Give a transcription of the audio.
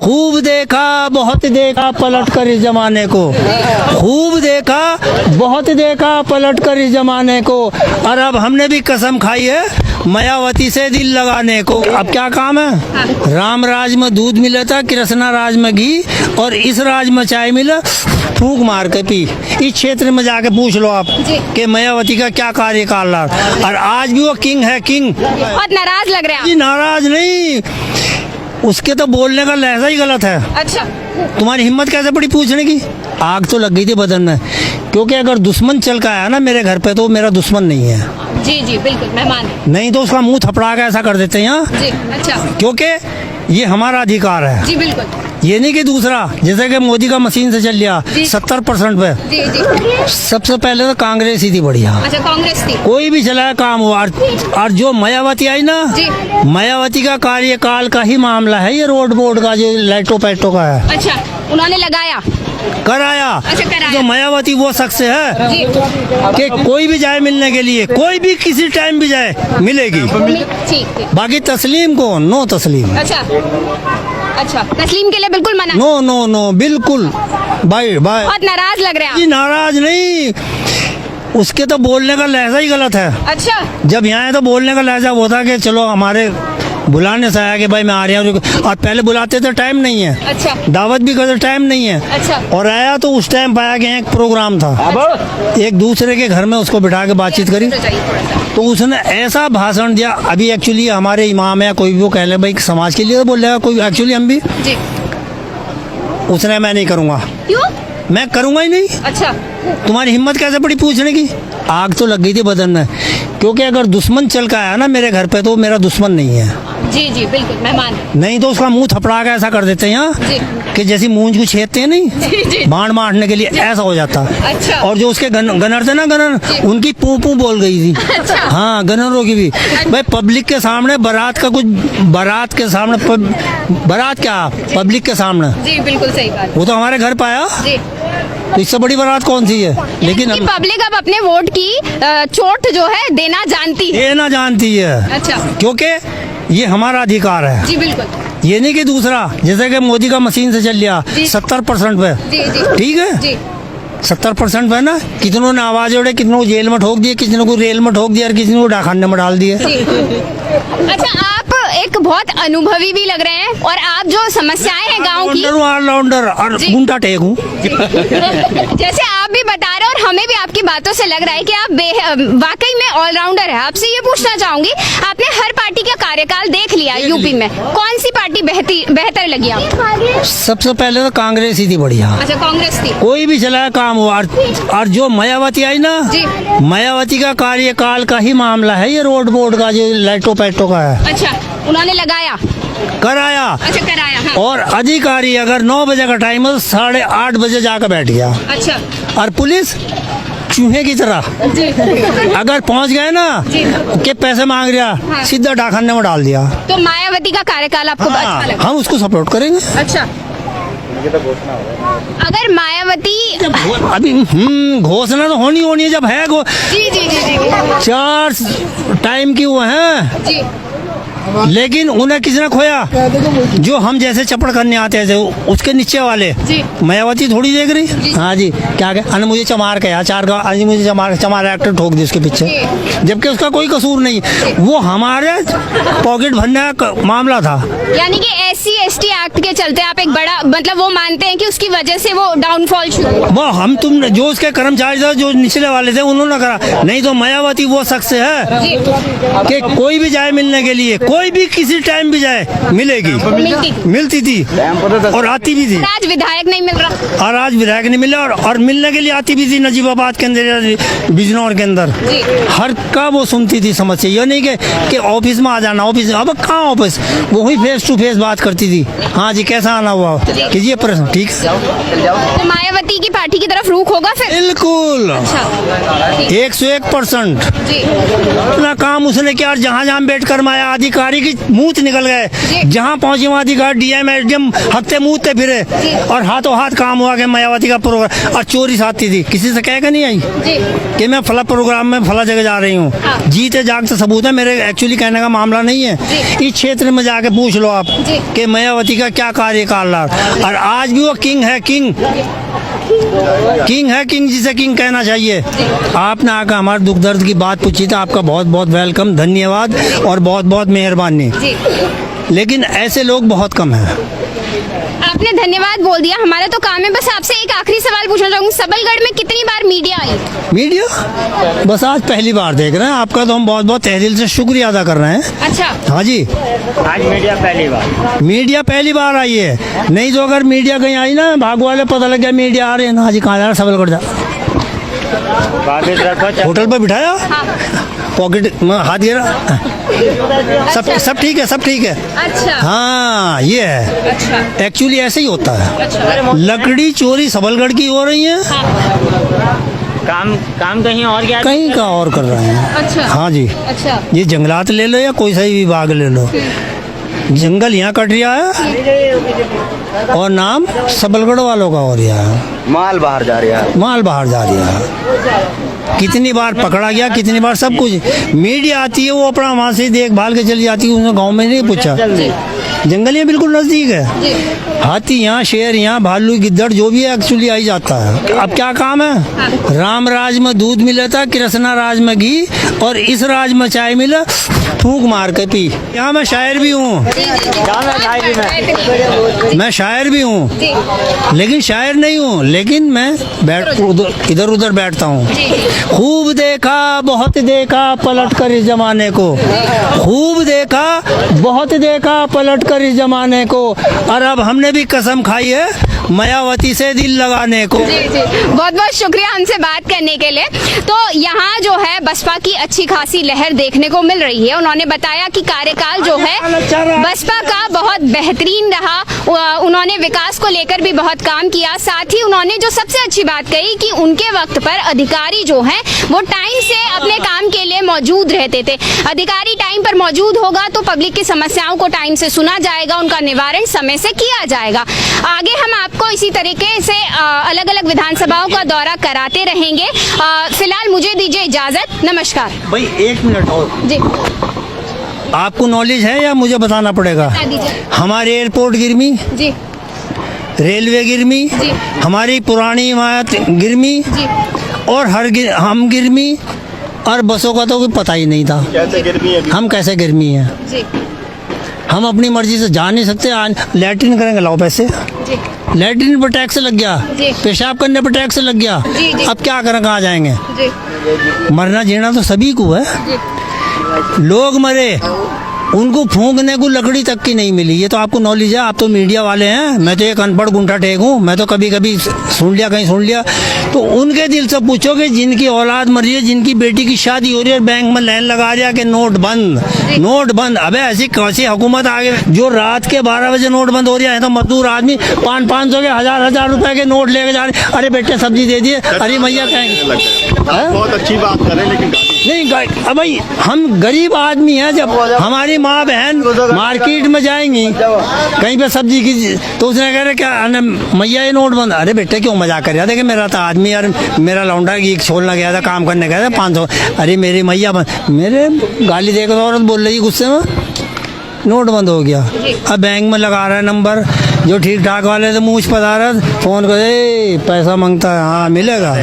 खूब देखा बहुत देखा पलट कर इस जमाने को, खूब देखा बहुत देखा पलट कर इस जमाने को, और अब हमने भी कसम खाई है मायावती से दिल लगाने को। अब क्या काम है? राम राज में दूध मिला था, कृष्णा राज में घी, और इस राज में चाय मिला फूंक मार के पी। इस क्षेत्र में जाके पूछ लो आप कि मायावती का क्या कार्यकाल रहा, और आज भी वो किंग है, किंग। बहुत नाराज लग रहे हैं जी नाराज नहीं, उसके तो बोलने का लहजा ही गलत है। आप। अच्छा, तुम्हारी हिम्मत कैसे पड़ी पूछने की? आग तो लग गई थी बदन में, क्योंकि अगर दुश्मन चल के आया ना मेरे घर पे तो वो मेरा दुश्मन नहीं है। जी जी बिल्कुल, मेहमान है। नहीं तो उसका मुंह थपड़ा के ऐसा कर देते हैं यहाँ, जी अच्छा, क्योंकि ये हमारा अधिकार है। जी बिल्कुल, ये नहीं कि दूसरा, जैसे कि मोदी का मशीन से चल लिया जी। 70% पे। जी जी। सबसे पहले तो कांग्रेस ही थी बढ़िया, अच्छा, कांग्रेस थी। कोई भी चलाया काम हुआ। और जो मायावती आई ना, जी। मायावती का कार्यकाल का ही मामला है ये, रोड बोर्ड का जो लाइटो पैटो का है, अच्छा, उन्होंने लगाया। कराया। अच्छा, कराया। जो मायावती वो शख्स है जी कि कोई भी जाए मिलने के लिए, कोई भी किसी टाइम भी जाए मिलेगी। ठीक ठीक। बाकी तस्लीम को नो तस्लीम, अच्छा अच्छा, तस्लीम के लिए बिल्कुल मना। नो नो नो, बिल्कुल बाय बाय। बहुत नाराज लग रहे हैं जी नाराज नहीं, उसके तो बोलने का लहजा ही गलत है। आप। अच्छा, जब यहाँ है तो बोलने का लहजा वो था कि चलो हमारे बुलाने से आया कि भाई मैं आ रहा हूँ, और पहले बुलाते तो टाइम नहीं है, अच्छा दावत भी करते टाइम नहीं है। अच्छा। और आया तो उस टाइम पाया कि एक प्रोग्राम था, एक दूसरे के घर में उसको बिठा के बातचीत करी, तो जाइए थोड़ा सा। तो उसने ऐसा भाषण दिया। अभी एक्चुअली हमारे इमाम है, कोई भी वो कह ले भाई समाज के लिए तो बोल रहा है कोई, एक्चुअली हम भी, जी, उसने मैं नहीं करूँगा, क्यों? मैं करूँगा ही नहीं। अच्छा, तुम्हारी हिम्मत कैसे पड़ी पूछने की? आग तो लग गई थी बदन में, क्योंकि अगर दुश्मन चल के आया ना मेरे घर पे तो वो मेरा दुश्मन नहीं है। जी जी बिल्कुल, मेहमान है। नहीं तो उसका मुंह थपड़ा के ऐसा कर देते हैं यहाँ जी कि जैसी मूंज को छेदते हैं नहीं, जी जी। बाण मारने के लिए ऐसा हो जाता। अच्छा। और जो उसके गनर थे ना, गनर उनकी पू पू बोल गई थी। अच्छा। हाँ, गनरों की भी। भाई पब्लिक के सामने बारात का कुछ, बारात के सामने बारात क्या, पब्लिक के सामने, जी बिल्कुल सही बात। वो तो हमारे घर पाया, जी, तो इससे बड़ी बारात कौन सी है? लेकिन कि पब्लिक अब अपने वोट की चोट जो है देना जानती है। ये ना जानती है, अच्छा, क्योंकि ये हमारा अधिकार है। जी बिल्कुल, ये नहीं कि दूसरा, जैसे कि मोदी का मशीन से चल लिया जी। 70% पे, जी जी ठीक है, जी। 70% पे ना, कितनों ने आवाज उड़े, कितनों को जेल में ठोक दिए, किसी को रेल में ठोक दिया, और किसी को डाकखाने में डाल दिए। जी। अच्छा, आप एक बहुत अनुभवी भी लग रहे हैं, और आप जो समस्याएं हैं गांव की, ऑलराउंडर और जी। गुंडा टेक हूँ। जैसे आप भी बता रहे हैं और हमें भी आपकी बातों से लग रहा है कि आप वाकई में ऑलराउंडर है। आपसे ये पूछना चाहूंगी, आपने हर पार्टी का कार्यकाल देख लिया यूपी में, कौन सी पार्टी बेहतर लगी आपको? सबसे पहले तो कांग्रेस ही थी बढ़िया, अच्छा, कांग्रेस थी। कोई भी चलाया काम हुआ। और जो मायावती आई ना, जी। मायावती का कार्यकाल का ही मामला है ये, रोड बोर्ड का जो लाइटो पैटो का है, अच्छा, उन्होंने लगाया। कराया। अच्छा, कराया। हाँ। और अधिकारी अगर 9 बजे का टाइम है तो 8:30 बजे जाकर बैठ गया, अच्छा, और पुलिस चूहे की तरह जी अगर पहुंच गए ना जी। कि पैसे मांग रहा, हाँ। सीधा डाकखाने में डाल दिया। तो मायावती का कार्यकाल आपको अच्छा हाँ, लगा? हम उसको सपोर्ट करेंगे। अच्छा, अगर मायावती, अभी घोषणा तो होनी है जब है जी जी जी जी 4 टाइम की वो है, जी, लेकिन उन्हें किसने खोया? जो हम जैसे चपड़ करने आते थे उसके नीचे वाले। जी। मायावती थोड़ी देख रही। हाँ जी, क्या अने मुझे चमार के यहाँ 4 गाँव, मुझे चमार एक्टर ठोक दी उसके पीछे, जबकि उसका कोई कसूर नहीं, वो हमारे पॉकेट भरने का मामला था। यानी कि SC/ST एक्ट के चलते आप एक बड़ा, मतलब वो मानते हैं कि उसकी वजह से वो डाउनफॉल शुरू हुआ। वो हम तुम जो उसके कर्मचारी थे, जो निचले वाले थे, उन्होंने करा। नहीं तो मायावती वो शख्स है जी, कि कोई भी जाए मिलने के लिए, कोई भी किसी टाइम भी जाए मिलेगी, मिलती थी और आती भी थी। आज विधायक नहीं मिल रहा, और आज विधायक नहीं मिला, और मिलने के लिए आती भी थी नजीबाबाद के अंदर, बिजनौर के अंदर, जी। हर का वो सुनती थी समस्या। ये नहीं कि ऑफिस में आ जाना, ऑफिस, अब कहाँ ऑफिस, वो ही फेस टू फेस बात करती थी। हाँ जी, कैसा आना हुआ, कीजिए प्रश्न, ठीक है। तो मायावती की पार्टी की तरफ रुख होगा फिर? बिल्कुल, अच्छा, 101%। जी इतना काम उसने किया, और जहाँ जहाँ बैठ कर माया अधिकार अधिकारी की मुंह निकल गए, जहाँ पहुंचे वहाँ अधिकारी डीएम एसडीएम हफ्ते मुँहते फिरे और हाथों हाथ काम हुआ कि मायावती का प्रोग्राम, और चोरी साथी थी, किसी से कह के नहीं आई कि मैं फला प्रोग्राम में फला जगह जा रही हूँ। जीते जागते सबूत है, मेरे एक्चुअली कहने का मामला नहीं है। इस क्षेत्र में जाके पूछ लो आप कि मायावती का क्या कार्यकाल रहा, और आज भी वो किंग है, किंग है, किंग जिसे किंग कहना चाहिए। आपने आकर हमारे दुख दर्द की बात पूछी थी, आपका बहुत बहुत वेलकम, धन्यवाद और बहुत बहुत मेहरबानी। लेकिन ऐसे लोग बहुत कम हैं। आपने धन्यवाद बोल दिया, हमारा तो काम है। बस आपसे एक आखिरी सवाल पूछना चाहूंगी, सबलगढ़ में कितनी बार मीडिया आई? मीडिया बस आज पहली बार देख रहे हैं, आपका तो हम बहुत बहुत तहे दिल से शुक्रिया अदा कर रहे हैं। अच्छा, हाँ जी, आज मीडिया पहली बार आई है। नहीं तो अगर मीडिया कहीं आई ना, भागो वाले पता लग गया मीडिया आ रहे हैं ना, जी कहाँ जा रहा है, सबलगढ़ जा, होटल पर बिठाया, पॉकेट में हाथ गिरा, सब ठीक है, सब ठीक है। अच्छा, हाँ ये है, अच्छा, एक्चुअली ऐसे ही होता है। अच्छा, लकड़ी चोरी सबलगढ़ की हो रही है, काम कहीं और गया, कहीं का और कर रहे हैं। अच्छा, हाँ जी, अच्छा, ये जंगलात ले लो या कोई सा भी विभाग ले लो, जंगल यहाँ कट रहा है और नाम सबलगढ़ वालों का हो रहा है, माल बाहर जा रहा है, माल बाहर जा रहा है। कितनी बार पकड़ा गया, कितनी बार सब कुछ। मीडिया आती है, वो अपना वहाँ से देखभाल के चली जाती है, उसने गांव में नहीं पूछा। जंगल ये बिल्कुल नजदीक है, हाथी यहाँ, शेर यहाँ, भालू, गिद्दड़ जो भी है एक्चुअली आई जाता है। अब क्या काम है, राम राज में दूध मिला था, कृष्णा राज में घी, और इस राज में चाय मिला, फूंक मार के पी। यहाँ मैं शायर भी हूँ, मैं शायर भी हूँ, लेकिन शायर नहीं हूँ, लेकिन मैं इधर उधर बैठता हूँ। खूब देखा बहुत देखा पलट कर इस जमाने को, खूब देखा बहुत देखा पलट कर इस जमाने को, और अब हमने भी कसम खाई है मायावती से दिल लगाने को। जी जी, बहुत बहुत शुक्रिया हमसे बात करने के लिए। तो यहाँ जो है बसपा की अच्छी खासी लहर देखने को मिल रही है। उन्होंने बताया कि कार्यकाल जो है बसपा का बहुत बेहतरीन रहा, उन्होंने विकास को लेकर भी बहुत काम किया। साथ ही उन्होंने जो सबसे अच्छी बात कही कि उनके वक्त पर अधिकारी जो है वो टाइम से अपने काम के लिए मौजूद रहते थे। अधिकारी टाइम पर मौजूद होगा तो पब्लिक की समस्याओं को टाइम से सुना जाएगा, उनका निवारण समय से किया जाएगा। आगे हम आपको इसी तरीके से अलग अलग विधानसभाओं का दौरा कराते रहेंगे। फिलहाल मुझे दीजिए इजाजत, नमस्कार। भाई 1 मिनट और जी, आपको नॉलेज है या मुझे बताना पड़ेगा? बता दीजिए। हमारे एयरपोर्ट गिरमी, जी रेलवे गिरमी, जी, हमारी पुरानी इमारत गिरमी, जी, और हम गिरमी, और बसों का तो कोई पता ही नहीं था कैसे गिरमी है? हम कैसे गिरमी है। जी, हम अपनी मर्जी से जा नहीं सकते। लैट्रिन करेंगे, लाओ पैसे, जी, लैट्रिन पर टैक्स लग गया, जी। पेशाब करने पर टैक्स लग गया, जी, जी। अब क्या करें, कहाँ जाएंगे? जी, मरना जीना तो सभी को है। जी। लोग मरे, उनको फूंकने को लकड़ी तक की नहीं मिली। ये तो आपको नॉलेज है, आप तो मीडिया वाले हैं, मैं तो एक अनपढ़ गुंठा टेक हूँ। मैं तो कभी कभी सुन लिया, कहीं सुन लिया, तो उनके दिल से पूछो कि जिनकी औलाद मर रही है, जिनकी बेटी की शादी हो रही है, बैंक में लाइन लगा रहा कि नोट बंद, नोट बंद। अबे ऐसी कैसी हुकूमत आ गई जो रात के 12 बजे नोट बंद हो रही है, तो मजदूर आदमी 500 के 1000 रुपए के नोट लेके जा रहे। अरे बेटे सब्जी दे दिए, अरे भैया कहेंगे बहुत अच्छी बात करें, लेकिन नहीं। अब भाई हम गरीब आदमी हैं, जब हमारी माँ बहन मार्केट में जाएंगी कहीं पे सब्जी की, तो उसने कह रहे क्या मैया ये नोट बंद। अरे बेटे क्यों मजाक कर रहा था कि मेरा था आदमी यार, मेरा लौंडा की छोड़ना गया था, काम करने गया था, 500। अरे मेरी मैया बंद, मेरे गाली देकर औरत बोल रही गुस्से में, नोट बंद हो गया। अब बैंक में लगा रहा है नंबर, जो ठीक ठाक वाले थे मुँह पधारत, फोन करे पैसा मांगता है, हाँ मिलेगा।